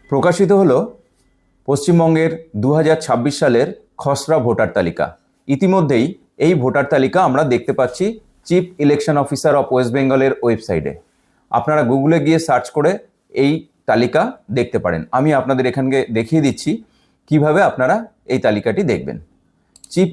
প্রকাশিত হলো পশ্চিমবঙ্গের 2026 সালের খসড়া ভোটার তালিকা। ইতিমধ্যেই এই ভোটার তালিকা আমরা দেখতে পাচ্ছি chief election officer of West বেঙ্গলের ওয়েবসাইটে। আপনারা গুগলে গিয়ে সার্চ করে এই তালিকা দেখতে পারেন। আমি আপনাদের এখানে দেখিয়ে দিচ্ছি কিভাবে আপনারা এই তালিকাটি দেখবেন। Chief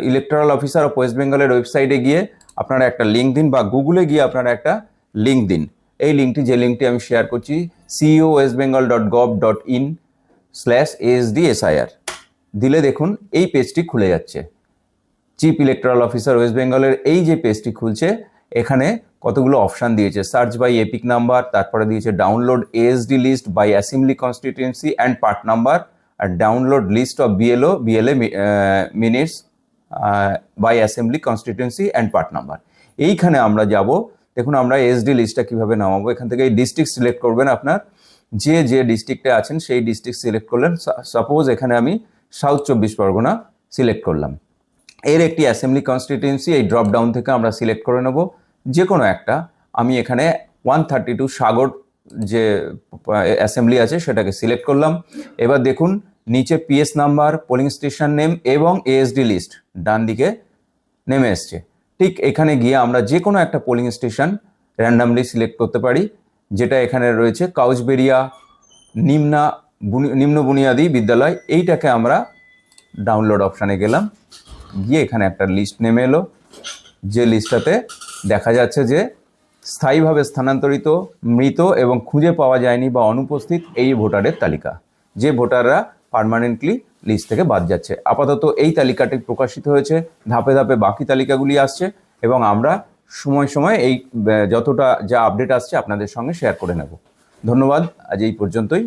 electoral officer of West বেঙ্গলের ওয়েবসাইটে গিয়ে আপনারা একটা লিঙ্ক দিন বা গুগলে গিয়ে আপনারা একটা লিঙ্ক দিন। এই লিঙ্কটি, যে লিঙ্কটি আমি শেয়ার করছি, ceowestbengal.gov.in/asdsir দিলে দেখুন এই পেজটি খুলে যাচ্ছে। চিফ ইলেকটরাল অফিসার ওয়েস্ট বেঙ্গলের এই যে পেজটি খুলছে, এখানে কতগুলো অপশান দিয়েছে। সার্চ বাই এপিক নাম্বার, তারপরে দিয়েছে download ASD list by assembly constituency and part number, আর download list of BLA minutes by assembly constituency and part number. এইখানে আমরা যাব। দেখুন আমরা এসডি লিস্টটা কীভাবে নামাবো। এখান থেকে এই ডিস্ট্রিক্ট সিলেক্ট করবেন। আপনার যে ডিস্ট্রিক্টে আছেন সেই ডিস্ট্রিক্ট সিলেক্ট করলেন। সাপোজ এখানে আমি সাউথ 24 পরগনা সিলেক্ট করলাম। এর একটি অ্যাসেম্বলি কনস্টিটিউয়েন্সি এই ড্রপ ডাউন থেকে আমরা সিলেক্ট করে নেব যে কোনো একটা। আমি এখানে 132 সাগর যে অ্যাসেম্বলি আছে সেটাকে সিলেক্ট করলাম। এবার দেখুন নিচে PS number, polling station name এবং এএসডি লিস্ট ডান দিকে নেমে এসছে। ঠিক এখানে গিয়ে আমরা যে কোনো একটা পোলিং স্টেশন র্যান্ডামলি সিলেক্ট করতে পারি, যেটা এখানে রয়েছে কাউচবেরিয়া নিম্ন বুনিয়াদী বিদ্যালয়। এইটাকে আমরা ডাউনলোড অপশানে গেলাম, গিয়ে এখানে একটা লিস্ট নেমে এলো, যে লিস্টটাতে দেখা যাচ্ছে যে স্থায়ীভাবে স্থানান্তরিত, মৃত এবং খুঁজে পাওয়া যায়নি বা অনুপস্থিত এই ভোটারের তালিকা, যে ভোটাররা পার্মানেন্টলি লিস্ট থেকে বাদ যাচ্ছে। আপাতত এই তালিকাটি প্রকাশিত হয়েছে, ধাপে ধাপে বাকি তালিকাগুলি আসছে এবং আমরা সময় সময় এই যতটা যা আপডেট আসছে আপনাদের সঙ্গে শেয়ার করে নেব। ধন্যবাদ, আজ এই পর্যন্তই।